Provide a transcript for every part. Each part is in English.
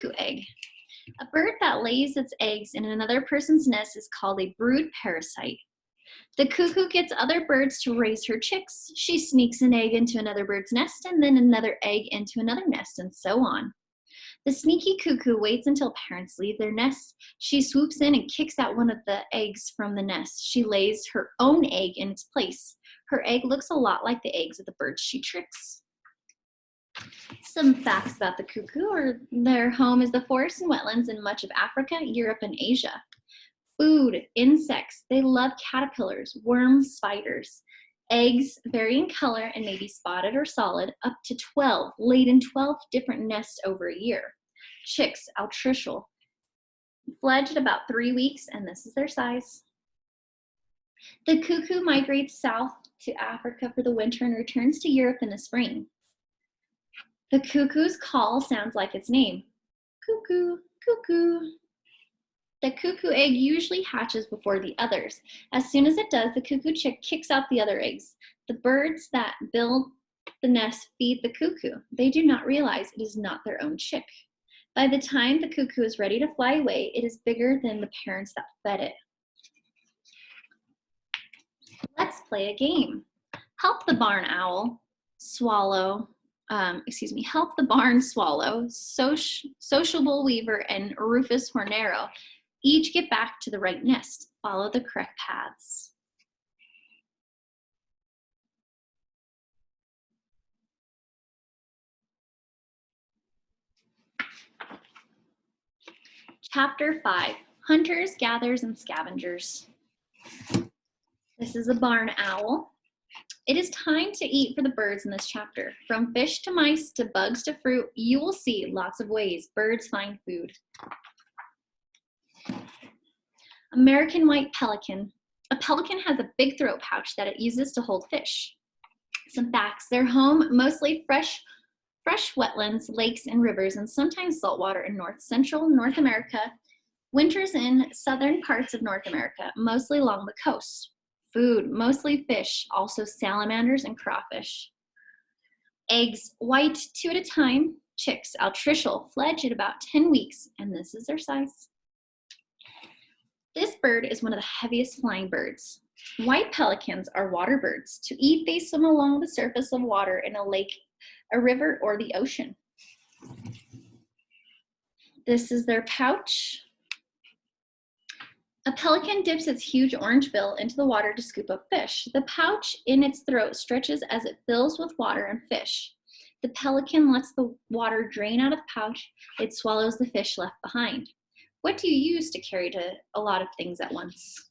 cuckoo egg. A bird that lays its eggs in another person's nest is called a brood parasite. The cuckoo gets other birds to raise her chicks. She sneaks an egg into another bird's nest and then another egg into another nest, and so on. The sneaky cuckoo waits until parents leave their nests. She swoops in and kicks out one of the eggs from the nest. She lays her own egg in its place. Her egg looks a lot like the eggs of the birds she tricks. Some facts about the cuckoo. Their home is the forests and wetlands in much of Africa, Europe, and Asia. Food, insects. They love caterpillars, worms, spiders. Eggs vary in color and may be spotted or solid, up to 12, laid in 12 different nests over a year. Chicks, altricial, fledged about 3 weeks, and this is their size. The cuckoo migrates south to Africa for the winter and returns to Europe in the spring. The cuckoo's call sounds like its name. Cuckoo, cuckoo. The cuckoo egg usually hatches before the others. As soon as it does, the cuckoo chick kicks out the other eggs. The birds that build the nest feed the cuckoo. They do not realize it is not their own chick. By the time the cuckoo is ready to fly away, it is bigger than the parents that fed it. Let's play a game. Help the barn owl swallow, help the barn swallow, sociable weaver, and Rufus Hornero each get back to the right nest. Follow the correct paths. Chapter 5, Hunters, Gatherers, and Scavengers. This is a barn owl. It is time to eat for the birds in this chapter. From fish to mice to bugs to fruit, you will see lots of ways birds find food. American white pelican. A pelican has a big throat pouch that it uses to hold fish. Some facts. Their home mostly fresh wetlands, lakes, and rivers, and sometimes saltwater in central North America. Winters in southern parts of North America, mostly along the coast. Food, mostly fish, also salamanders and crawfish. Eggs, white, 2 at a time. Chicks, altricial, fledge at about 10 weeks, and this is their size. This bird is one of the heaviest flying birds. White pelicans are water birds. To eat, they swim along the surface of water in a lake, a river, or the ocean. This is their pouch. A pelican dips its huge orange bill into the water to scoop up fish. The pouch in its throat stretches as it fills with water and fish. The pelican lets the water drain out of the pouch. It swallows the fish left behind. What do you use to carry to a lot of things at once?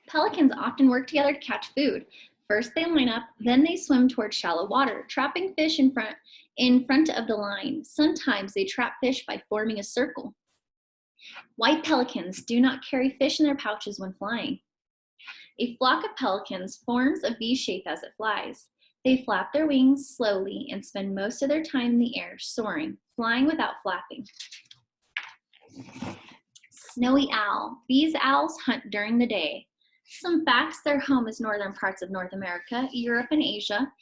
Pelicans often work together to catch food. First they line up, then they swim towards shallow water, trapping fish in front of the line. Sometimes they trap fish by forming a circle. White pelicans do not carry fish in their pouches when flying. A flock of pelicans forms a V shape as it flies. They flap their wings slowly and spend most of their time in the air, soaring, flying without flapping. Snowy owl. These owls hunt during the day. Some facts. Their home is northern parts of North America, Europe, and Asia.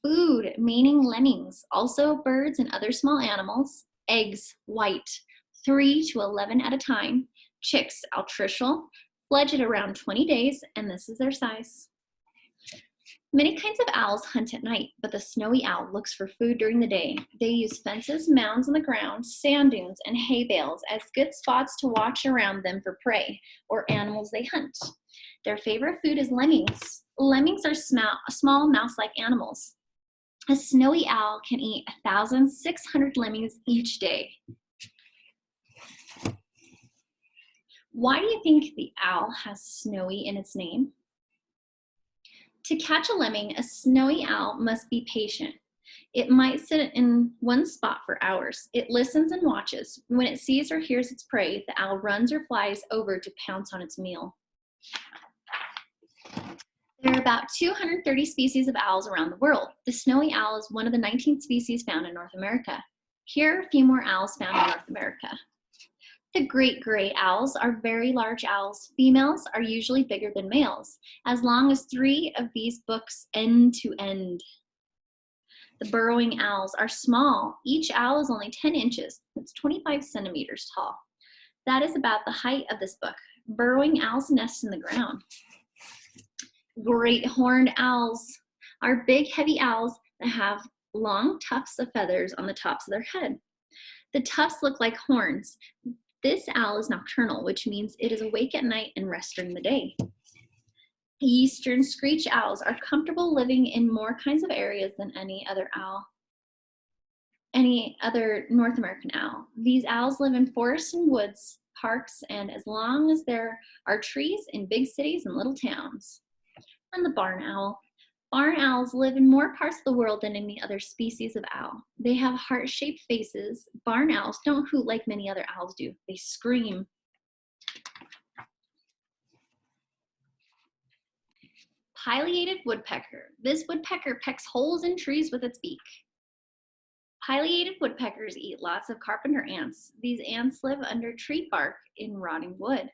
Food, meaning lemmings, also birds and other small animals. Eggs, white, 3 to 11 at a time. Chicks, altricial, fledge at around 20 days, and this is their size. Many kinds of owls hunt at night, but the snowy owl looks for food during the day. They use fences, mounds on the ground, sand dunes, and hay bales as good spots to watch around them for prey or animals they hunt. Their favorite food is lemmings. Lemmings are small mouse-like animals. A snowy owl can eat 1,600 lemmings each day. Why do you think the owl has snowy in its name? To catch a lemming, a snowy owl must be patient. It might sit in one spot for hours. It listens and watches. When it sees or hears its prey, the owl runs or flies over to pounce on its meal. There are about 230 species of owls around the world. The snowy owl is one of the 19 species found in North America. Here are a few more owls found in North America. The great gray owls are very large owls. Females are usually bigger than males, as long as 3 of these books end to end. The burrowing owls are small. Each owl is only 10 inches. That's 25 centimeters tall. That is about the height of this book. Burrowing owls nest in the ground. Great horned owls are big, heavy owls that have long tufts of feathers on the tops of their head. The tufts look like horns. This owl is nocturnal, which means it is awake at night and rests during the day. Eastern screech owls are comfortable living in more kinds of areas than any other North American owl. These owls live in forests and woods, parks, and as long as there are trees in big cities and little towns. And the barn owl. Barn owls live in more parts of the world than any other species of owl. They have heart-shaped faces. Barn owls don't hoot like many other owls do. They scream. Pileated woodpecker. This woodpecker pecks holes in trees with its beak. Pileated woodpeckers eat lots of carpenter ants. These ants live under tree bark in rotting wood.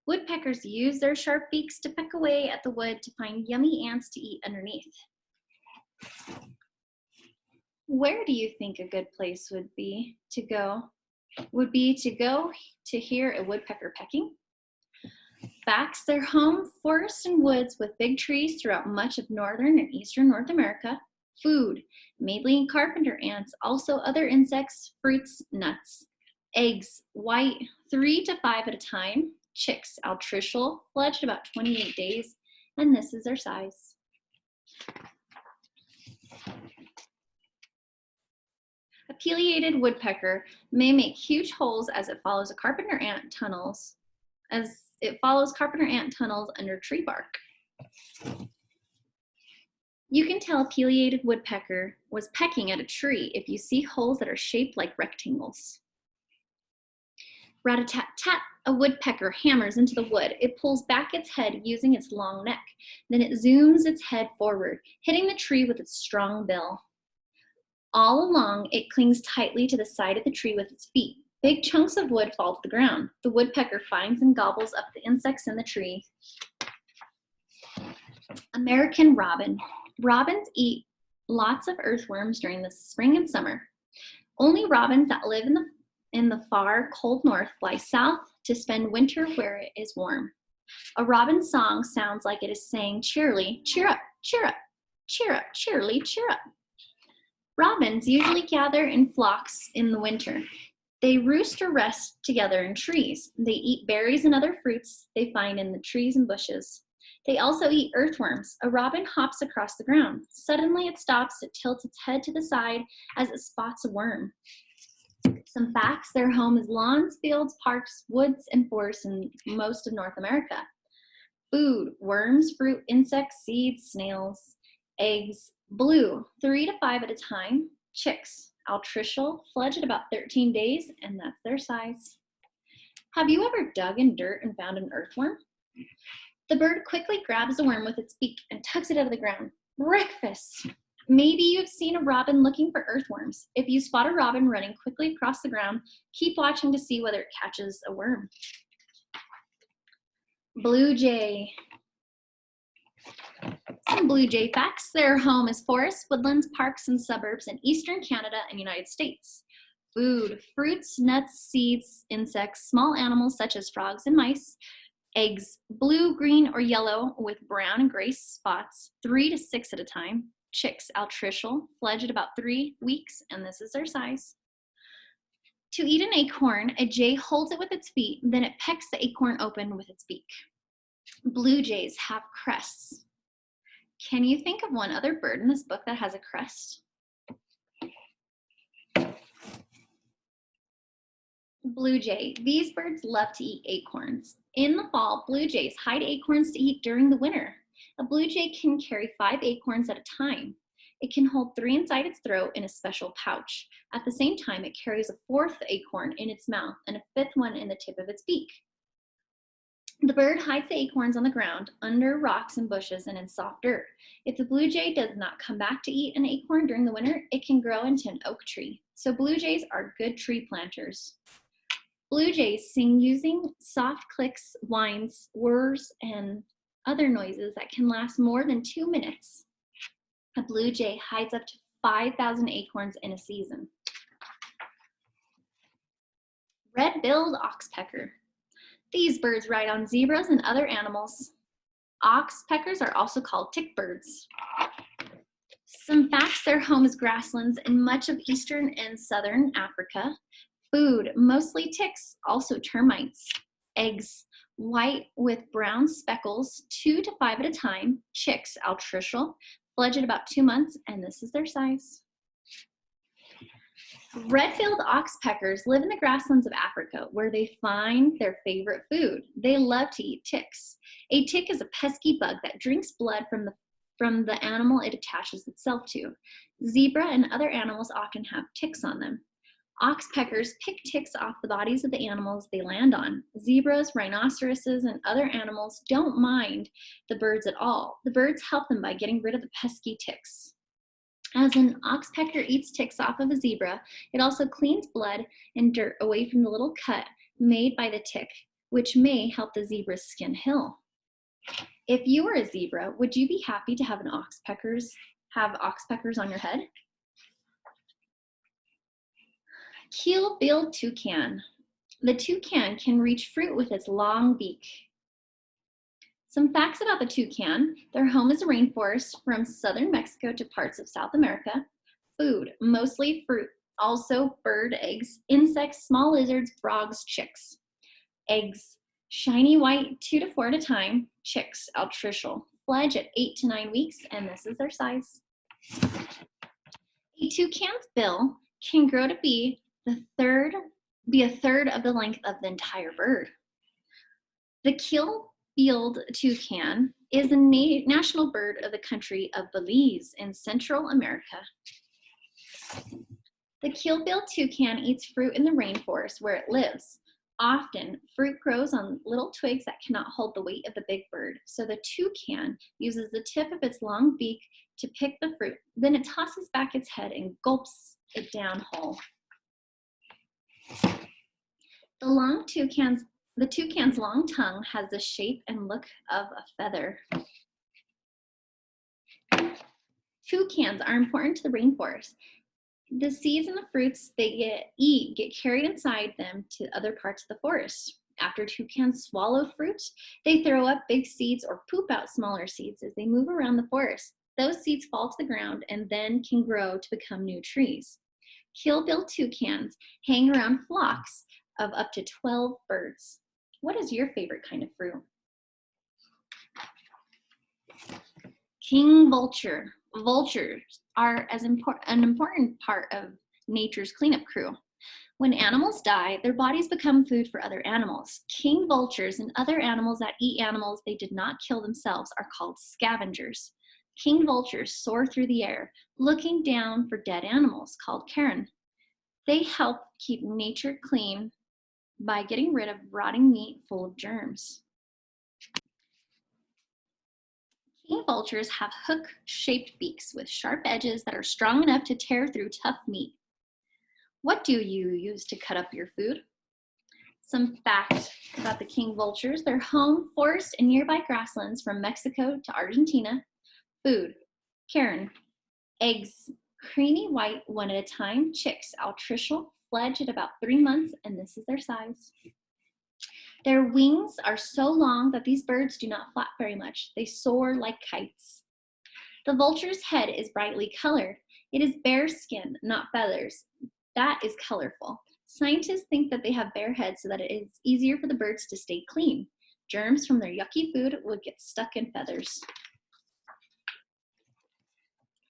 Woodpeckers use their sharp beaks to peck away at the wood to find yummy ants to eat underneath. Where do you think a good place would be to go to hear a woodpecker pecking? Facts: they're home, forests and woods with big trees throughout much of northern and eastern North America. Food: mainly carpenter ants, also other insects, fruits, nuts. Eggs: white, 3 to 5 at a time. Chicks: altricial, fledged about 28 days, and this is their size. A pileated woodpecker may make huge holes as it follows carpenter ant tunnels under tree bark. You can tell a pileated woodpecker was pecking at a tree if you see holes that are shaped like rectangles. Rat-a-tat-tat, a woodpecker hammers into the wood. It pulls back its head using its long neck. Then it zooms its head forward, hitting the tree with its strong bill. All along, it clings tightly to the side of the tree with its feet. Big chunks of wood fall to the ground. The woodpecker finds and gobbles up the insects in the tree. American robin. Robins eat lots of earthworms during the spring and summer. Only robins that live in the far cold north fly south to spend winter where it is warm. A robin song sounds like it is saying cheerily, cheer up, cheer up, cheer up, cheerily, cheer up. Robins usually gather in flocks in the winter. They roost or rest together in trees. They eat berries and other fruits they find in the trees and bushes. They also eat earthworms. A robin hops across the ground. Suddenly it stops, it tilts its head to the side as it spots a worm. Some facts: their home is lawns, fields, parks, woods, and forests in most of North America. Food: worms, fruit, insects, seeds, snails. Eggs: blue, 3 to 5 at a time. Chicks: altricial, fledged at about 13 days, and that's their size. Have you ever dug in dirt and found an earthworm? The bird quickly grabs the worm with its beak and tugs it out of the ground. Breakfast! Maybe you've seen a robin looking for earthworms. If you spot a robin running quickly across the ground, keep watching to see whether it catches a worm. Blue jay. Some blue jay facts: their home is forests, woodlands, parks, and suburbs in eastern Canada and United States. Food: fruits, nuts, seeds, insects, small animals such as frogs and mice. Eggs: blue, green, or yellow with brown and gray spots, 3 to 6 at a time. Chicks: altricial, fledged at about 3 weeks, and this is their size. To eat an acorn, a jay holds it with its feet, then it pecks the acorn open with its beak. Blue jays have crests. Can you think of one other bird in this book that has a crest? Blue jay. These birds love to eat acorns. In the fall, blue jays hide acorns to eat during the winter. A blue jay can carry 5 acorns at a time. It can hold 3 inside its throat in a special pouch. At the same time, it carries a 4th acorn in its mouth and a 5th one in the tip of its beak. The bird hides the acorns on the ground, under rocks and bushes, and in soft dirt. If the blue jay does not come back to eat an acorn during the winter, it can grow into an oak tree. So blue jays are good tree planters. Blue jays sing using soft clicks, whines, whirs, and other noises that can last more than 2 minutes. A blue jay hides up to 5,000 acorns in a season. Redbuild Oxpecker. These birds ride on zebras and other animals. Oxpeckers are also called tick birds. Some facts: their home is grasslands in much of eastern and southern Africa. Food: mostly ticks, also termites. Eggs: white with brown speckles, 2 to 5 at a time. Chicks: altricial, fledge at about 2 months, and this is their size. Redfield oxpeckers live in the grasslands of Africa, where they find their favorite food. They love to eat ticks. A tick is a pesky bug that drinks blood from the animal it attaches itself to. Zebra and other animals often have ticks on them. Oxpeckers pick ticks off the bodies of the animals they land on. Zebras, rhinoceroses, and other animals don't mind the birds at all. The birds help them by getting rid of the pesky ticks. As an oxpecker eats ticks off of a zebra, it also cleans blood and dirt away from the little cut made by the tick, which may help the zebra's skin heal. If you were a zebra, would you be happy to have oxpeckers on your head? Keel-billed toucan. The toucan can reach fruit with its long beak. Some facts about the toucan: their home is a rainforest from southern Mexico to parts of South America. Food: mostly fruit, also bird eggs, insects, small lizards, frogs, chicks. Eggs: shiny white, 2 to 4 at a time. Chicks: altricial, fledge at 8 to 9 weeks, and this is their size. A toucan's bill can grow to be a third of the length of the entire bird. The keel-billed toucan is a national bird of the country of Belize in Central America. The keel-billed toucan eats fruit in the rainforest where it lives. Often, fruit grows on little twigs that cannot hold the weight of the big bird, so the toucan uses the tip of its long beak to pick the fruit. Then it tosses back its head and gulps it down whole. The toucan's long tongue has the shape and look of a feather. Toucans are important to the rainforest. The seeds and the fruits they eat get carried inside them to other parts of the forest. After toucans swallow fruit, they throw up big seeds or poop out smaller seeds as they move around the forest. Those seeds fall to the ground and then can grow to become new trees. Keel-billed toucans hang around flocks of up to 12 birds. What is your favorite kind of fruit? King vulture. Vultures are an important part of nature's cleanup crew. When animals die, their bodies become food for other animals. King vultures and other animals that eat animals they did not kill themselves are called scavengers. King vultures soar through the air, looking down for dead animals, called cairn. They help keep nature clean by getting rid of rotting meat full of germs. King vultures have hook-shaped beaks with sharp edges that are strong enough to tear through tough meat. What do you use to cut up your food? Some facts about the king vultures: their home, forest, and nearby grasslands from Mexico to Argentina. Food: cairn. Eggs: creamy white, 1 at a time. Chicks: altricial, fledge at about 3 months, and this is their size. Their wings are so long that these birds do not flap very much. They soar like kites. The vulture's head is brightly colored. It is bare skin, not feathers. That is colorful. Scientists think that they have bare heads so that it is easier for the birds to stay clean. Germs from their yucky food would get stuck in feathers.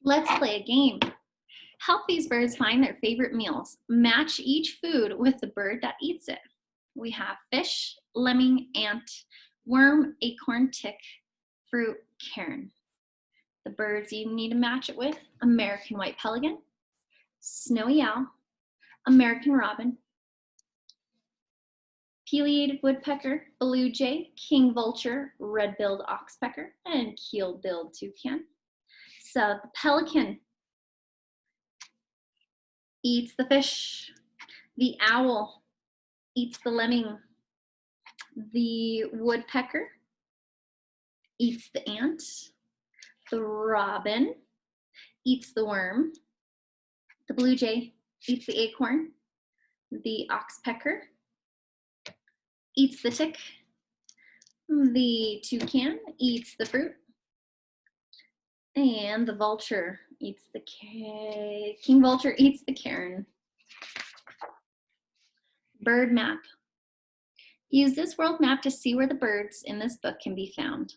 Let's play a game. Help these birds find their favorite meals. Match each food with the bird that eats it. We have fish, lemming, ant, worm, acorn, tick, fruit, cairn. The birds you need to match it with: American white pelican, snowy owl, American robin, pileated woodpecker, blue jay, king vulture, red-billed oxpecker, and keel-billed toucan. So the pelican eats the fish. The owl eats the lemming. The woodpecker eats the ant. The robin eats the worm. The blue jay eats the acorn. The oxpecker eats the tick. The toucan eats the fruit. And the vulture eats the king vulture eats the cairn. Bird map. Use this world map to see where the birds in this book can be found.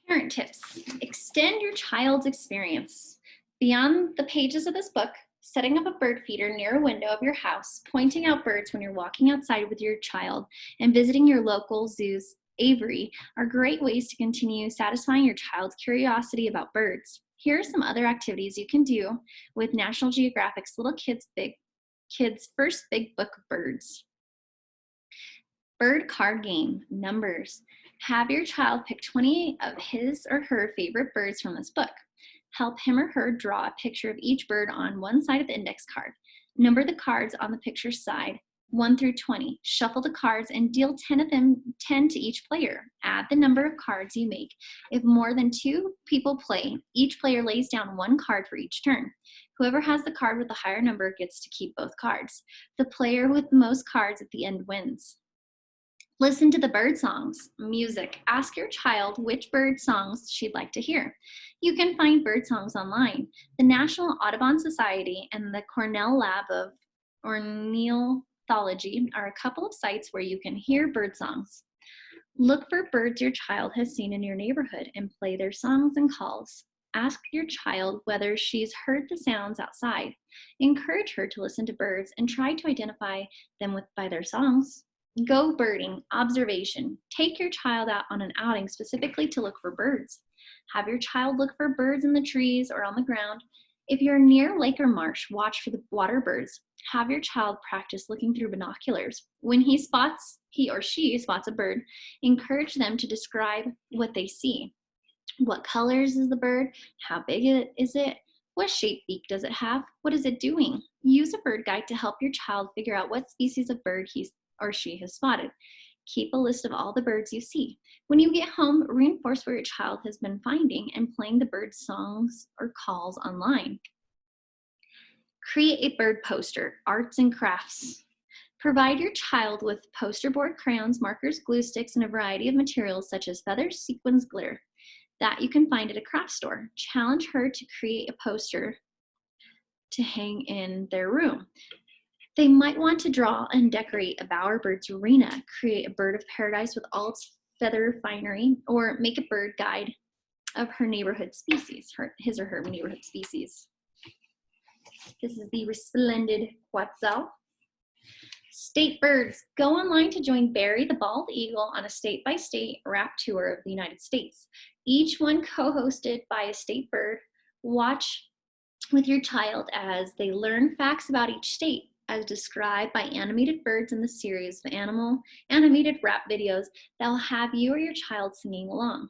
Parent tips. Extend your child's experience. Beyond the pages of this book, setting up a bird feeder near a window of your house, pointing out birds when you're walking outside with your child, and visiting your local zoo's aviary are great ways to continue satisfying your child's curiosity about birds. Here are some other activities you can do with National Geographic's Little Kids' First Big Book of Birds. Bird card game, numbers. Have your child pick 20 of his or her favorite birds from this book. Help him or her draw a picture of each bird on one side of the index card. Number the cards on the picture side, 1 through 20. Shuffle the cards and deal 10 of them, 10 to each player. Add the number of cards you make. If more than 2 people play, each player lays down 1 card for each turn. Whoever has the card with the higher number gets to keep both cards. The player with the most cards at the end wins. Listen to the bird songs, music. Ask your child which bird songs she'd like to hear. You can find bird songs online. The National Audubon Society and the Cornell Lab of Ornithology are a couple of sites where you can hear bird songs. Look for birds your child has seen in your neighborhood and play their songs and calls. Ask your child whether she's heard the sounds outside. Encourage her to listen to birds and try to identify them by their songs. Go birding, observation. Take your child out on an outing specifically to look for birds. Have your child look for birds in the trees or on the ground. If you're near a lake or marsh, watch for the water birds. Have your child practice looking through binoculars. When he or she spots a bird, encourage them to describe what they see. What colors is the bird? How big is it? What shaped beak does it have? What is it doing? Use a bird guide to help your child figure out what species of bird he or she has spotted. Keep a list of all the birds you see. When you get home, reinforce what your child has been finding and playing the bird songs or calls online. Create a bird poster, arts and crafts. Provide your child with poster board, crayons, markers, glue sticks, and a variety of materials such as feathers, sequins, glitter that you can find at a craft store. Challenge her to create a poster to hang in their room. They might want to draw and decorate a bowerbirds arena, create a bird of paradise with all its feather finery, or make a bird guide of her neighborhood species, his or her neighborhood species. This is the resplendent quetzal. State birds. Go online to join Barry the Bald Eagle on a state-by-state wrap tour of the United States. Each one co-hosted by a state bird. Watch with your child as they learn facts about each state, as described by animated birds in the series of animated rap videos that will have you or your child singing along.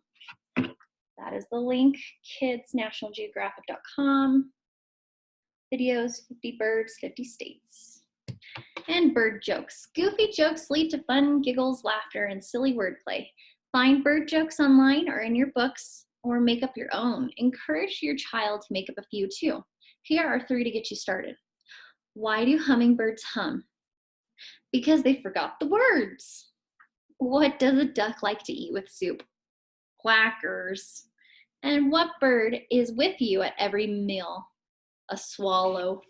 That is the link, kidsnationalgeographic.com. Videos, 50 birds, 50 states. And bird jokes. Goofy jokes lead to fun, giggles, laughter, and silly wordplay. Find bird jokes online or in your books, or make up your own. Encourage your child to make up a few too. Here are 3 to get you started. Why do hummingbirds hum? Because they forgot the words. What does a duck like to eat with soup? Quackers. And what bird is with you at every meal? A swallow.